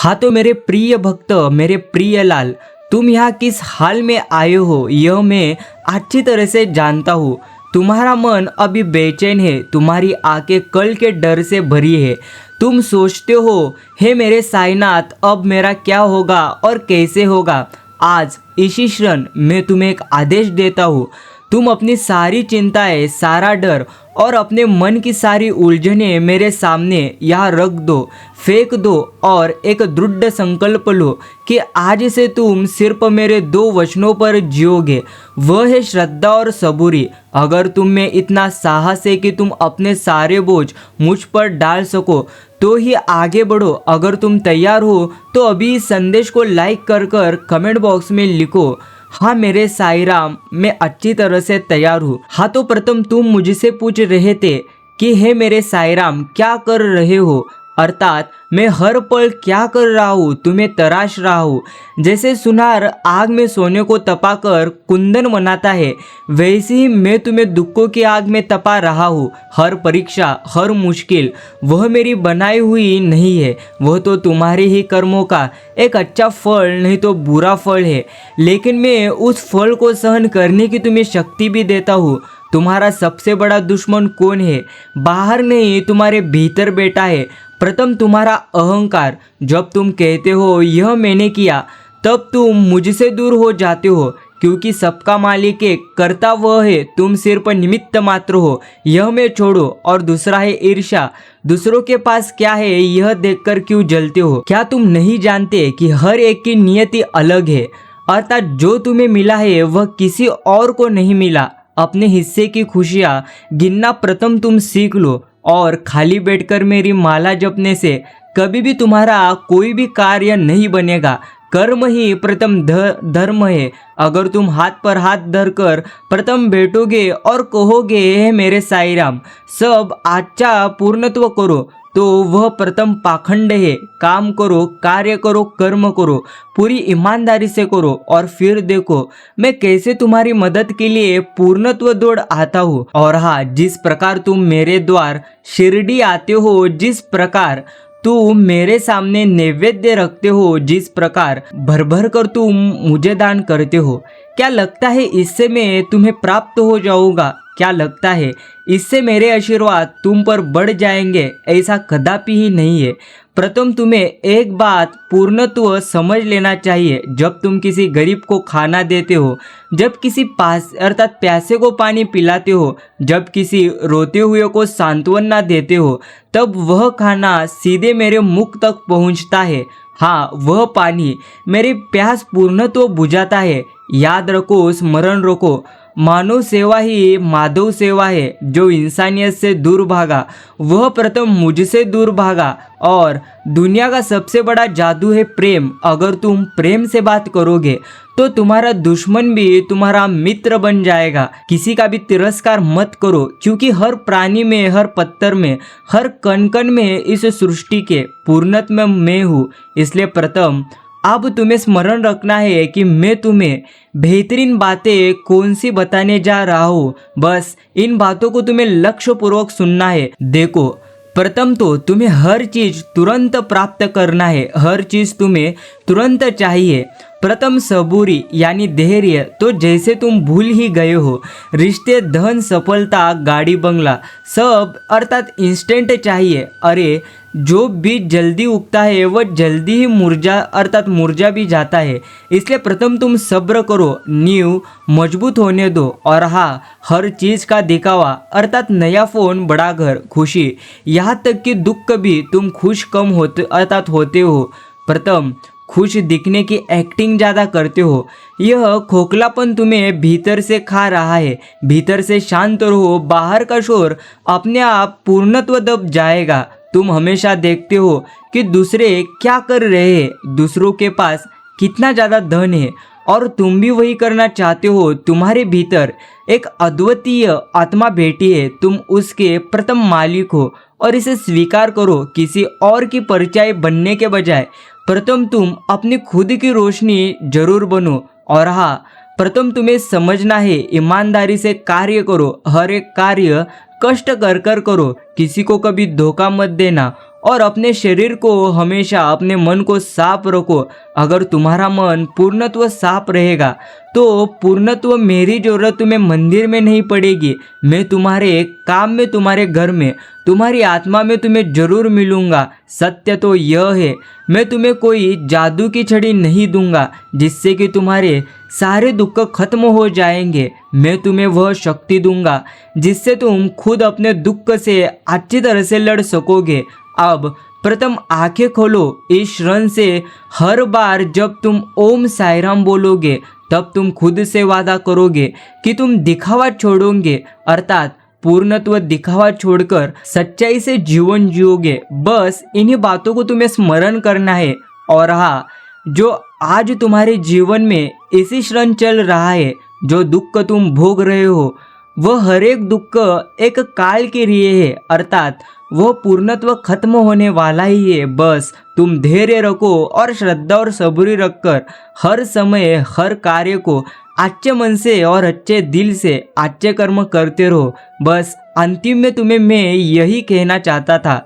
हाँ तो मेरे प्रिय भक्त, मेरे प्रिय लाल, तुम यहाँ किस हाल में आए हो यह मैं अच्छी तरह से जानता हूँ। तुम्हारा मन अभी बेचैन है, तुम्हारी आंखें कल के डर से भरी है। तुम सोचते हो, हे मेरे साईनाथ, अब मेरा क्या होगा और कैसे होगा। आज इसी क्षण मैं तुम्हें एक आदेश देता हूँ। तुम अपनी सारी चिंताएं, सारा डर और अपने मन की सारी उलझनें मेरे सामने यहाँ रख दो, फेंक दो और एक दृढ़ संकल्प लो कि आज से तुम सिर्फ मेरे दो वचनों पर जियोगे, वह है श्रद्धा और सबूरी। अगर तुम में इतना साहस है कि तुम अपने सारे बोझ मुझ पर डाल सको तो ही आगे बढ़ो। अगर तुम तैयार हो तो अभी इस संदेश को लाइक कर कमेंट बॉक्स में लिखो, हाँ मेरे साईं राम, मैं अच्छी तरह से तैयार हूँ। हाँ तो प्रथम तुम मुझसे पूछ रहे थे कि हे मेरे साईं राम क्या कर रहे हो, अर्थात मैं हर पल क्या कर रहा हूँ, तुम्हें तराश रहा हूँ। जैसे सुनार आग में सोने को तपाकर कुंदन बनाता है, वैसे ही मैं तुम्हें दुखों की आग में तपा रहा हूँ। हर परीक्षा, हर मुश्किल वह मेरी बनाई हुई नहीं है, वह तो तुम्हारे ही कर्मों का एक अच्छा फल नहीं तो बुरा फल है। लेकिन मैं उस फल को सहन करने की तुम्हें शक्ति भी देता हूँ। तुम्हारा सबसे बड़ा दुश्मन कौन है? बाहर नहीं, तुम्हारे भीतर बैठा है। प्रथम तुम्हारा अहंकार। जब तुम कहते हो यह मैंने किया, तब तुम मुझसे दूर हो जाते हो, क्योंकि सबका मालिक एक कर्ता वह है, तुम सिर्फ निमित्त मात्र हो, यह मैं छोड़ो। और दूसरा है ईर्ष्या। दूसरों के पास क्या है यह देखकर क्यों जलते हो? क्या तुम नहीं जानते कि हर एक की नियति अलग है, अर्थात जो तुम्हें मिला है वह किसी और को नहीं मिला। अपने हिस्से की खुशियाँ गिनना प्रथम तुम सीख लो, और खाली बैठकर मेरी माला जपने से कभी भी तुम्हारा कोई भी कार्य नहीं बनेगा। कर्म ही प्रथम धर्म है। अगर तुम हाथ पर हाथ धरकर प्रथम बैठोगे और कहोगे हे मेरे साईं राम, सब आच्छा पूर्णत्व करो, तो वह प्रथम पाखंड है। काम करो, कार्य करो, कर्म करो, पूरी ईमानदारी से करो, और फिर देखो मैं कैसे तुम्हारी मदद के लिए पूर्णत्व दौड़ आता हूँ। और हाँ, जिस प्रकार तुम मेरे द्वार शिरडी आते हो, जिस प्रकार तुम मेरे सामने नैवेद्य रखते हो, जिस प्रकार भर भर कर तुम मुझे दान करते हो, क्या लगता है इससे मैं तुम्हें प्राप्त हो जाऊंगा? क्या लगता है इससे मेरे आशीर्वाद तुम पर बढ़ जाएंगे? ऐसा कदापि ही नहीं है। प्रथम तुम्हें एक बात पूर्णत्व समझ लेना चाहिए। जब तुम किसी गरीब को खाना देते हो, जब किसी पास अर्थात प्यासे को पानी पिलाते हो, जब किसी रोते हुए को सांत्वना देते हो, तब वह खाना सीधे मेरे मुख तक पहुंचता है। हाँ, वह पानी मेरी प्यास पूर्णत्व बुझाता है। याद रखो, स्मरण रखो, मानव सेवा ही माधव सेवा है। जो इंसानियत से दूर भागा वह प्रथम मुझसे दूर भागा। और दुनिया का सबसे बड़ा जादू है प्रेम। अगर तुम प्रेम से बात करोगे तो तुम्हारा दुश्मन भी तुम्हारा मित्र बन जाएगा। किसी का भी तिरस्कार मत करो, क्योंकि हर प्राणी में, हर पत्थर में, हर कण कण में इस सृष्टि के पूर्णत्व में मैं हूँ। इसलिए प्रथम अब तुम्हें स्मरण रखना है कि मैं तुम्हें बेहतरीन बातें कौन सी बताने जा रहा हूँ। बस इन बातों को तुम्हें लक्ष्य पूर्वक सुनना है। देखो, प्रथम तो तुम्हें हर चीज तुरंत प्राप्त करना है, हर चीज तुम्हें तुरंत चाहिए। प्रथम सबूरी यानी धैर्य, तो जैसे तुम भूल ही गए हो। रिश्ते, धन, सफलता, गाड़ी, बंगला सब अर्थात इंस्टेंट चाहिए। अरे जो बीज जल्दी उगता है वह जल्दी ही मुरझा भी जाता है। इसलिए प्रथम तुम सब्र करो, नींव मजबूत होने दो। और हाँ, हर चीज़ का दिखावा अर्थात नया फ़ोन, बड़ा घर, खुशी, यहाँ तक कि दुख भी तुम खुश कम होते हो। प्रथम खुश दिखने की एक्टिंग ज़्यादा करते हो। यह खोखलापन तुम्हें भीतर से खा रहा है। भीतर से शांत रहो, बाहर का शोर अपने आप पूर्णत्व दब जाएगा। तुम हमेशा देखते हो कि दूसरे क्या कर रहे हैं, दूसरों के पास कितना ज़्यादा धन है, और तुम भी वही करना चाहते हो। तुम्हारे भीतर एक अद्वितीय आत्मा बैठी है, तुम उसके प्रथम मालिक हो, और इसे स्वीकार करो। किसी और की परछाई बनने के बजाय प्रथम तुम अपनी खुद की रोशनी जरूर बनो। और हाँ, प्रथम तुम्हें समझना है, ईमानदारी से कार्य करो, हर एक कार्य कष्ट कर कर करो, किसी को कभी धोखा मत देना, और अपने शरीर को हमेशा, अपने मन को साफ रखो। अगर तुम्हारा मन पूर्णत्व साफ रहेगा तो पूर्णत्व मेरी ज़रूरत तुम्हें मंदिर में नहीं पड़ेगी। मैं तुम्हारे काम में, तुम्हारे घर में, तुम्हारी आत्मा में तुम्हें जरूर मिलूंगा। सत्य तो यह है, मैं तुम्हें कोई जादू की छड़ी नहीं दूंगा जिससे कि तुम्हारे सारे दुख खत्म हो जाएंगे। मैं तुम्हें वह शक्ति दूंगा जिससे तुम खुद अपने दुख से अच्छी तरह से लड़ सकोगे। अब प्रथम आंखें खोलो। इस क्षण से हर बार जब तुम ओम साईराम बोलोगे तब तुम खुद से वादा करोगे कि तुम दिखावा छोड़ोगे, अर्थात पूर्णत्व दिखावा छोड़कर सच्चाई से जीवन जियोगे। बस इन्हीं बातों को तुम्हें स्मरण करना है। और हाँ, जो आज तुम्हारे जीवन में इसी क्षण चल रहा है, जो दुख तुम भोग रहे हो, वह हर एक दुख एक काल के लिए है, अर्थात वह पूर्णत्व खत्म होने वाला ही है। बस तुम धैर्य रखो और श्रद्धा और सबूरी रखकर हर समय हर कार्य को अच्छे मन से और अच्छे दिल से अच्छे कर्म करते रहो। बस अंतिम में तुम्हें मैं यही कहना चाहता था।